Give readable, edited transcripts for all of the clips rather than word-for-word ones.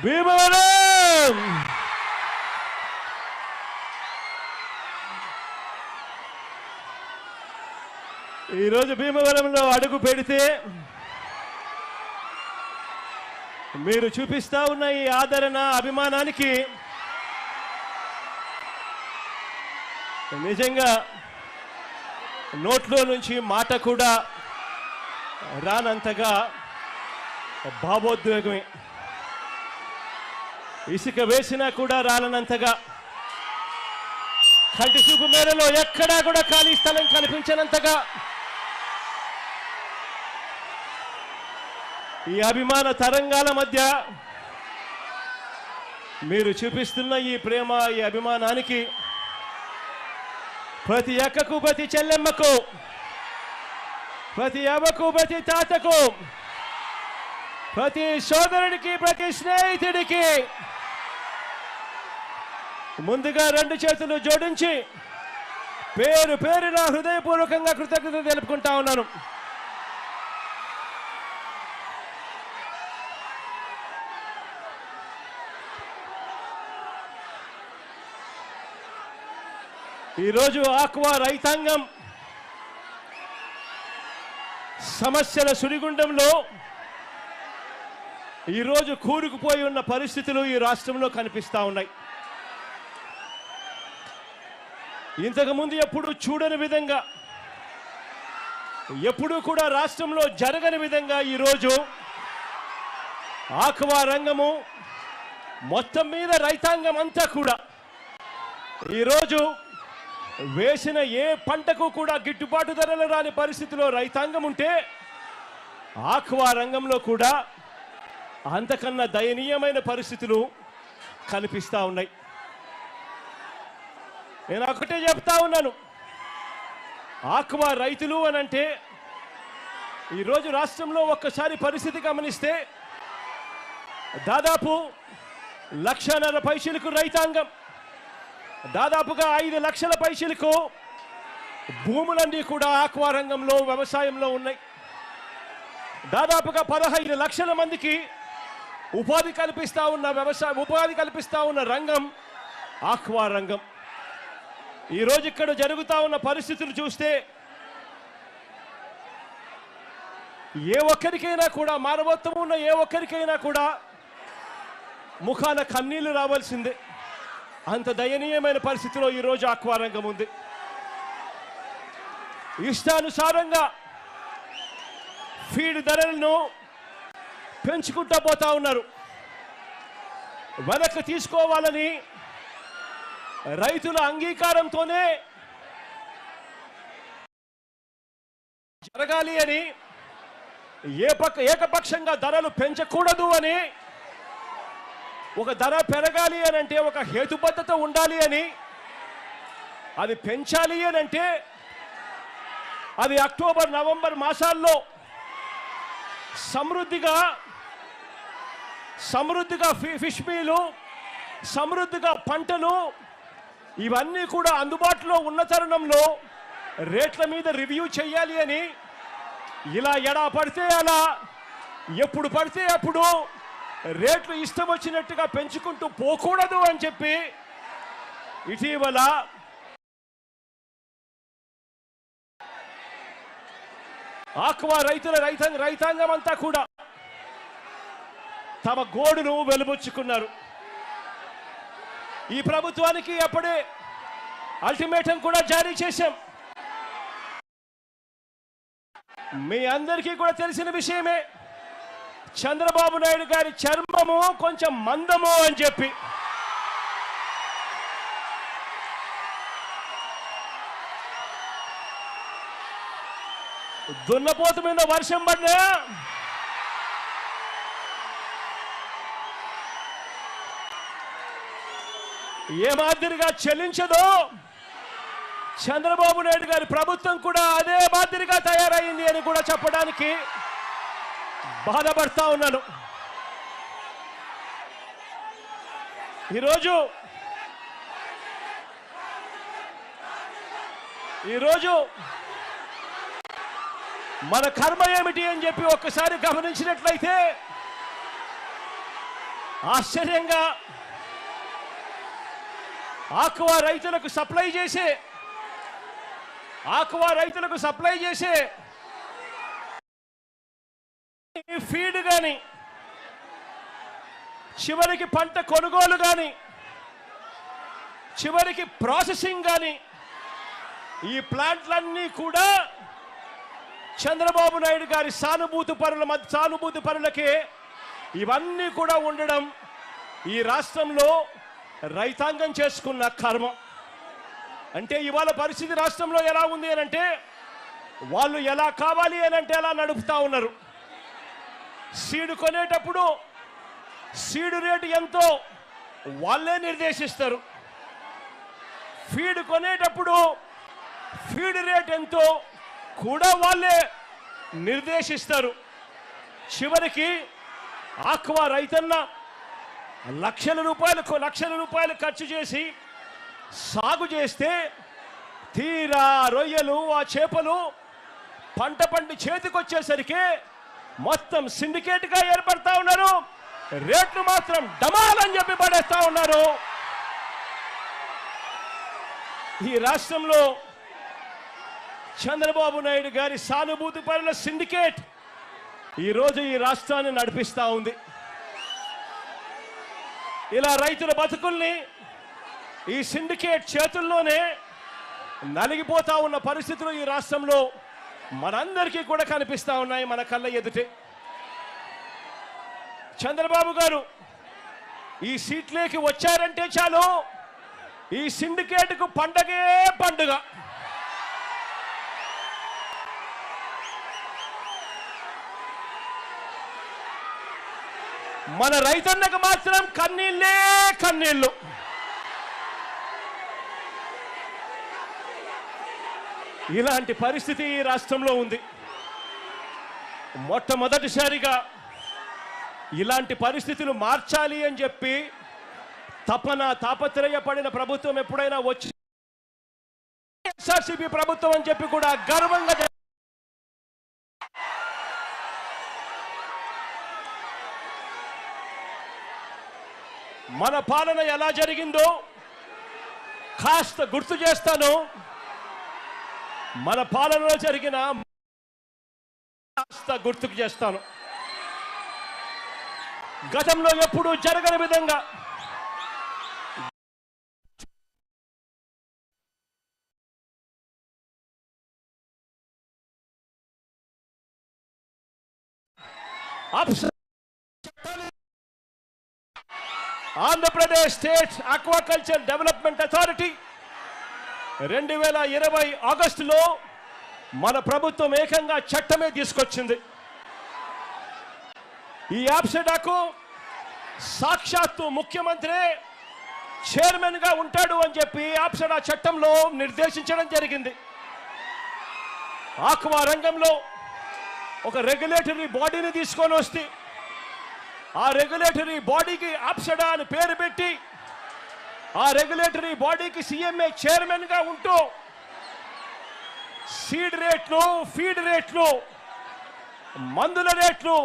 భీమవరం ఈరోజు భీమవరంలో అడుగు పెడితే మీరు చూపిస్తా ఉన్న ఈ ఆదరణ అభిమానానికి నిజంగా నోట్లో నుంచి మాట కూడా రానంతగా భావోద్వేగమే, ఇసుక వేసినా కూడా రాలనంతగా, కంటి చూపు మేరలో ఎక్కడా కూడా ఖాళీ స్థలం కనిపించనంతగా ఈ అభిమాన తరంగాల మధ్య మీరు చూపిస్తున్న ఈ ప్రేమ, ఈ అభిమానానికి ప్రతి అక్కకు, ప్రతి చెల్లెమ్మకు, ప్రతి అవ్వకు, ప్రతి తాతకు, ప్రతి సోదరుడికి, ప్రతి స్నేహితుడికి ముందుగా రెండు చేతులు జోడించి పేరు పేరున హృదయపూర్వకంగా కృతజ్ఞత తెలుపుకుంటా ఉన్నాను. ఈరోజు ఆక్వా రైతాంగం సమస్యల సుడిగుండంలో ఈరోజు కూరుకుపోయి ఉన్న పరిస్థితులు ఈ రాష్ట్రంలో కనిపిస్తా ఉన్నాయి. ఇంతకుముందు ఎప్పుడు చూడని విధంగా, ఎప్పుడూ కూడా రాష్ట్రంలో జరగని విధంగా ఈరోజు ఆక్వా రంగము మొత్తం మీద రైతాంగం అంతా కూడా ఈరోజు వేసిన ఏ పంటకు కూడా గిట్టుబాటు ధరలు రాని పరిస్థితిలో రైతాంగం ఉంటే ఆక్వా రంగంలో కూడా అంతకన్నా దయనీయమైన పరిస్థితులు కనిపిస్తూ ఉన్నాయి. నేను ఒకటే చెప్తా ఉన్నాను, ఆక్వా రైతులు అనంటే ఈరోజు రాష్ట్రంలో ఒక్కసారి పరిస్థితి గమనిస్తే దాదాపు 1.5 లక్షలకు రైతాంగం, దాదాపుగా 5 లక్షల పైసలకు భూములన్నీ కూడా ఆక్వా రంగంలో, వ్యవసాయంలో ఉన్నాయి. దాదాపుగా 15 లక్షల మందికి ఉపాధి కల్పిస్తా ఉన్న రంగం ఆక్వా రంగం. ఈరోజు ఇక్కడ జరుగుతూ ఉన్న పరిస్థితులు చూస్తే ఏ ఒక్కరికైనా కూడా, మానవత్వం ఉన్న ఏ ఒక్కరికైనా కూడా ముఖాన కన్నీళ్లు రావాల్సిందే. అంత దయనీయమైన పరిస్థితిలో ఈరోజు ఆక్వా రంగం ఉంది. ఇష్టానుసారంగా ఫీడ్ ధరలను పెంచుకుంటూ పోతా ఉన్నారు. వెనక్కి తీసుకోవాలని రైతుల అంగీకారంతోనే జరగాలి అని, ఏకపక్షంగా ధరలు పెంచకూడదు అని, ఒక ధర పెరగాలి అని అంటే ఒక హేతుబద్ధత ఉండాలి అని, అది పెంచాలి అని అంటే అది అక్టోబర్, నవంబర్ మాసాల్లో సమృద్ధిగా ఫిష్ మీలు, సమృద్ధిగా పంటలు ఇవన్నీ కూడా అందుబాటులో ఉన్న తరుణంలో రేట్ల మీద రివ్యూ చేయాలి అని, ఇలా ఎడా పడితే అలా, ఎప్పుడు పడితే అప్పుడు రేట్లు ఇష్టం వచ్చినట్టుగా పెంచుకుంటూ పోకూడదు అని చెప్పి ఇటీవల ఆక్వా రైతాంగం అంతా కూడా తమ గోడును వెలుబుచ్చుకున్నారు. ఈ ప్రభుత్వానికి అప్పుడే అల్టిమేటం కూడా జారీ చేశాం. మీ అందరికీ కూడా తెలిసిన విషయమే, చంద్రబాబు నాయుడు గారి చర్మము కొంచెం మందము అని చెప్పి దున్నపోతు మీద వర్షం పడినా ఏ మాదిరిగా చెల్లించదో చంద్రబాబు నాయుడు గారి ప్రభుత్వం కూడా అదే మాదిరిగా తయారైంది అని కూడా చెప్పడానికి బాధపడతా ఉన్నాను. ఈరోజు మన కర్మ ఏమిటి అని చెప్పి ఒక్కసారి గమనించినట్లయితే ఆశ్చర్యంగా ఆక్వా రైతులకు సప్లై చేసే ఫీడ్ కానీ, చివరికి పంట కొనుగోలు కానీ, చివరికి ప్రాసెసింగ్ కానీ, ఈ ప్లాంట్లన్నీ కూడా చంద్రబాబు నాయుడు గారి సానుభూతి పరులకే ఇవన్నీ కూడా ఉండడం ఈ రాష్ట్రంలో రైతాంగం చేసుకున్న కర్మ. అంటే ఇవాళ పరిస్థితి రాష్ట్రంలో ఎలా ఉంది అని అంటే, వాళ్ళు ఎలా కావాలి అని అంటే అలా నడుపుతా ఉన్నారు. సీడు కొనేటప్పుడు సీడు రేటు ఎంతో వాళ్ళే నిర్దేశిస్తారు. ఫీడ్ కొనేటప్పుడు ఫీడ్ రేట్ ఎంతో కూడా వాళ్ళే నిర్దేశిస్తారు. చివరికి ఆక్వా రైతన్న లక్షల రూపాయలు ఖర్చు చేసి సాగు చేస్తే తీరా రొయ్యలు, ఆ చేపలు పంట పండి చేతికొచ్చేసరికి మొత్తం సిండికేట్గా ఏర్పడతా ఉన్నారు. రేట్లు మాత్రం డమాలని చెప్పి పడేస్తా ఉన్నారు. ఈ రాష్ట్రంలో చంద్రబాబు నాయుడు గారి సానుభూతి పరుల సిండికేట్ ఈరోజు ఈ రాష్ట్రాన్ని నడిపిస్తూ ఉంది. ఇలా రైతుల బతుకుల్ని ఈ సిండికేట్ చేతుల్లోనే నలిగిపోతా ఉన్న పరిస్థితులు ఈ రాష్ట్రంలో మనందరికీ కూడా కనిపిస్తూ ఉన్నాయి, మన కళ్ళ ఎదుటే. చంద్రబాబు గారు ఈ సీట్లోకి వచ్చారంటే చాలు, ఈ సిండికేట్కు పండగే పండుగ. మన రైతన్నకు మాత్రం కన్నీళ్ళే కన్నీళ్ళు. ఇలాంటి పరిస్థితి ఈ రాష్ట్రంలో ఉంది. మొట్టమొదటిసారిగా ఇలాంటి పరిస్థితులు మార్చాలి అని చెప్పి తాపత్రయపడిన ప్రభుత్వం ఎప్పుడైనా వచ్చి ఎస్ఆర్సీపీ ప్రభుత్వం అని చెప్పి కూడా గర్వంగా మన పాలన ఎలా జరిగిందో కాస్త గుర్తు చేస్తాను. మన పాలనలో జరిగిన కాస్త గుర్తుకు చేస్తాను. గతంలో ఎప్పుడూ జరగని విధంగా Andhra Pradesh state aquaculture development authority 2020 ఆగస్టులో మన ప్రభుత్వం ఏకంగా చట్టమే తీసుకొచ్చింది. ఈ యాప్సెడాకు సాక్షాత్తు ముఖ్యమంత్రి చైర్మన్గా ఉంటాడు అని చెప్పి యాప్సెడా చట్టంలో నిర్దేశించడం జరిగింది. ఆక్వా రంగంలో ఒక రెగ్యులేటరీ బాడీని తీసుకొని వస్తే ఆ రెగ్యులేటరీ బాడీకి యాప్సెడా అని పేరు పెట్టి ఆ రెగ్యులేటరీ బాడీకి సీఎంఏ చైర్మన్గా ఉంటూ సీడ్ రేట్లు, ఫీడ్ రేట్లు, మందుల రేట్లు,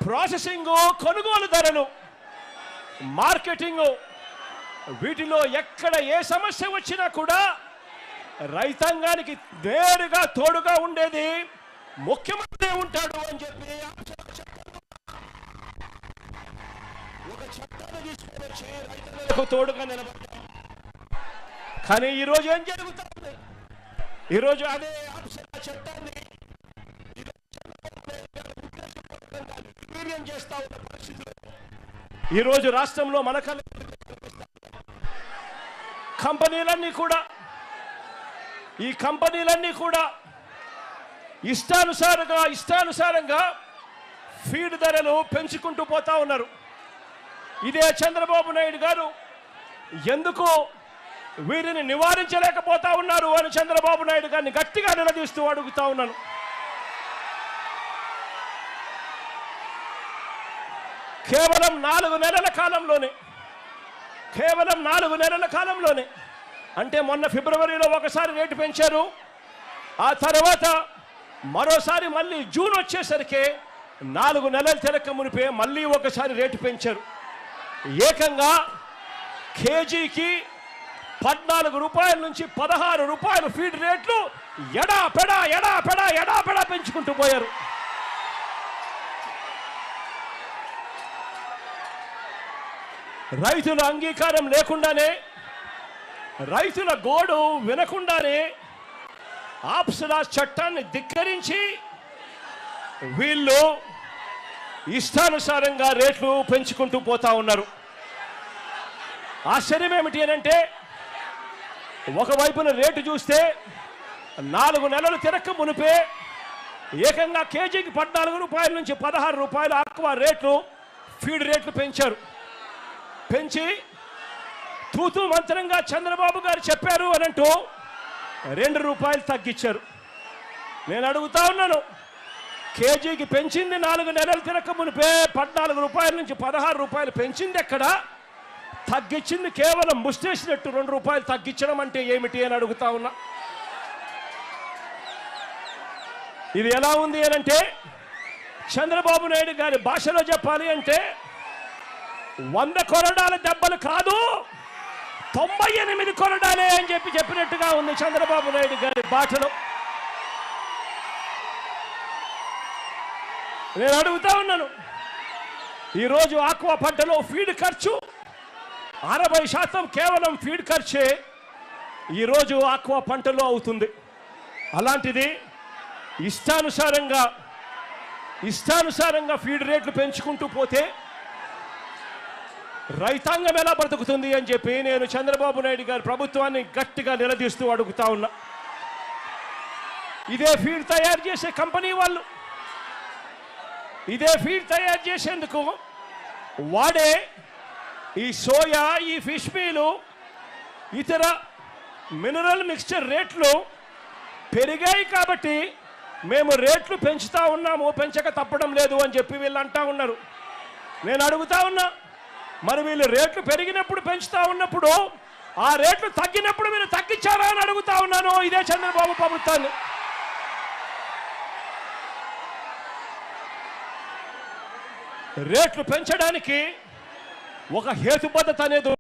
ప్రాసెసింగ్, కొనుగోలు ధరలు, మార్కెటింగ్, వీటిలో ఎక్కడ ఏ సమస్య వచ్చినా కూడా రైతాంగానికి నేరుగా తోడుగా ఉండేది ముఖ్యమంత్రి ఉంటాడు అని చెప్పి ఒక చట్టాన్ని తీసుకొని వచ్చి రైతులకు తోడుగా నిలబడ్డారు. కానీ ఈరోజు ఏం జరుగుతుంది? ఈరోజు అదే చట్టాన్ని చేస్తా ఉన్న పరిస్థితులు ఈరోజు రాష్ట్రంలో మన కంపెనీలన్నీ కూడా ఇష్టానుసారంగా ఫీడ్ ధరలు పెంచుకుంటూ పోతా ఉన్నారు. ఇదే చంద్రబాబు నాయుడు గారు ఎందుకు వీరిని నివారించలేకపోతా ఉన్నారు అని చంద్రబాబు నాయుడు గారిని గట్టిగా నిలదీస్తూ అడుగుతా ఉన్నాను. కేవలం 4 నెలల కాలంలోనే అంటే మొన్న ఫిబ్రవరిలో ఒకసారి రేటు పెంచారు, ఆ తర్వాత మరోసారి మళ్ళీ జూన్ వచ్చేసరికి 4 నెలలు తిరక్క మునిపే మళ్ళీ ఒకసారి రేటు పెంచారు. ఏకంగా కేజీకి 14 రూపాయల నుంచి 16 రూపాయలు ఫీడ్ రేట్లు ఎడా పెంచుకుంటూ పోయారు. రైతుల అంగీకారం లేకుండానే, రైతుల గోడు వినకుండానే ఆప్సరా చట్టాన్ని ధిక్కరించి వీళ్ళు ఇష్టానుసారంగా రేట్లు పెంచుకుంటూ పోతా ఉన్నారు. ఆశ్చర్యం ఏమిటి అనంటే, ఒకవైపున రేటు చూస్తే 4 నెలలు తిరక్క మునిపే ఏకంగా కేజీకి 14 రూపాయల నుంచి 16 రూపాయలు ఆక్వా రేట్లు ఫీడ్ రేట్లు పెంచారు. పెంచి తూతూ మంత్రంగా చంద్రబాబు గారు చెప్పారు అనంటూ 2 రూపాయలు తగ్గించారు. నేను అడుగుతా ఉన్నాను, కేజీకి పెంచింది 4 నెలలు తిరక్క మునిపే 14 రూపాయల నుంచి 16 రూపాయలు పెంచింది ఎక్కడ? తగ్గించింది కేవలం ముష్టేసినట్టు 2 రూపాయలు తగ్గించడం అంటే ఏమిటి అని అడుగుతా ఉన్నా. ఇది ఎలా ఉంది అనంటే, చంద్రబాబు నాయుడు గారి భాషలో చెప్పాలి అంటే 100 కొరడాల దెబ్బలు కాదు 98 కొరడాలే అని చెప్పినట్టుగా ఉంది చంద్రబాబు నాయుడు గారి భాషలో. నేను అడుగుతా ఉన్నాను, ఈరోజు ఆక్వా పంటలో ఫీడ్ ఖర్చు 60% కేవలం ఫీడ్ ఖర్చే ఈరోజు ఆక్వా పంటలో అవుతుంది. అలాంటిది ఇష్టానుసారంగా ఫీడ్ రేట్లు పెంచుకుంటూ పోతే రైతాంగం ఎలా బ్రతుకుతుంది అని చెప్పి నేను చంద్రబాబు నాయుడు గారి ప్రభుత్వాన్ని గట్టిగా నిలదీస్తూ అడుగుతా ఉన్నా. ఇదే ఫీడ్ తయారు చేసే కంపెనీ వాళ్ళు, ఇదే ఫీడ్ తయారు చేసేందుకు వాడే ఈ సోయా, ఈ ఫిష్ మీలు, ఇతర మినరల్ మిక్స్చర్ రేట్లు పెరిగాయి కాబట్టి మేము రేట్లు పెంచుతా ఉన్నాము, పెంచక తప్పడం లేదు అని చెప్పి వీళ్ళు అంటా ఉన్నారు. నేను అడుగుతా ఉన్నా, మరి వీళ్ళు రేట్లు పెరిగినప్పుడు పెంచుతా ఉన్నప్పుడు ఆ రేట్లు తగ్గినప్పుడు మీరు తగ్గించారా అని అడుగుతా ఉన్నాను ఇదే చంద్రబాబు ప్రభుత్వాన్ని. రేట్లు పెంచడానికి ఒక హేతుబద్ధత అనేది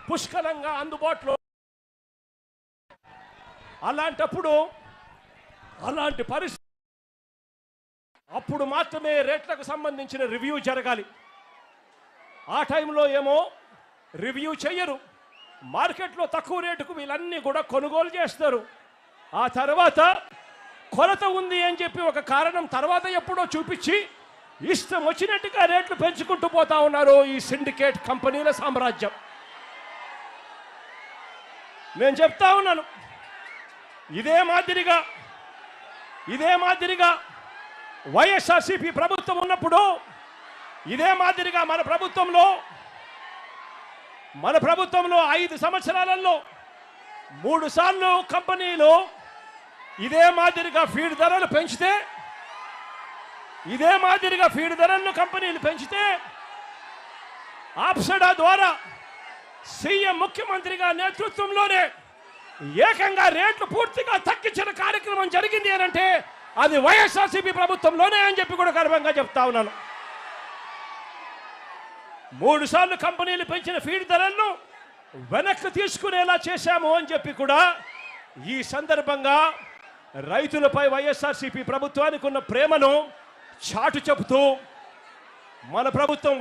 పుష్కలంగా అందుబాటులో. అలాంటప్పుడు అలాంటి పరిస్థితి అప్పుడు మాత్రమే రేట్లకు సంబంధించిన రివ్యూ జరగాలి. ఆ టైంలో ఏమో రివ్యూ చేయరు, మార్కెట్లో తక్కువ రేటుకు వీళ్ళన్నీ కూడా కొనుగోలు చేస్తారు. ఆ తర్వాత కొరత ఉంది అని చెప్పి ఒక కారణం తర్వాత ఎప్పుడో చూపించి ఇష్టం వచ్చినట్టుగా రేట్లు పెంచుకుంటూ పోతా ఉన్నారు ఈ సిండికేట్ కంపెనీల సామ్రాజ్యం. నేను చెప్తా ఉన్నాను, ఇదే మాదిరిగా వైఎస్ఆర్సీపీ ప్రభుత్వం ఉన్నప్పుడు, ఇదే మాదిరిగా మన ప్రభుత్వంలో 5 సంవత్సరాలలో 3 సార్లు కంపెనీలు ఇదే మాదిరిగా ఫీడ్ ధరలు పెంచితే, కంపెనీలు పెంచితే ఆప్సడా ద్వారా సీఎం ముఖ్యమంత్రిగా నేతృత్వంలోనే ఏకంగా రేట్లు పూర్తిగా తగ్గించిన కార్యక్రమం జరిగింది అనంటే అది వైఎస్ఆర్సీపీ ప్రభుత్వంలోనే అని చెప్పి కూడా గర్వంగా చెప్తా ఉన్నాను. 3 సార్లు కంపెనీలు పెంచిన ఫీడ్ ధరలను వెనక్కి తీసుకునేలా చేశాము అని చెప్పి కూడా ఈ సందర్భంగా రైతులపై వైఎస్ఆర్సీపీ ప్రభుత్వానికి ఉన్న ప్రేమను చాటు చెబుతూ మన ప్రభుత్వం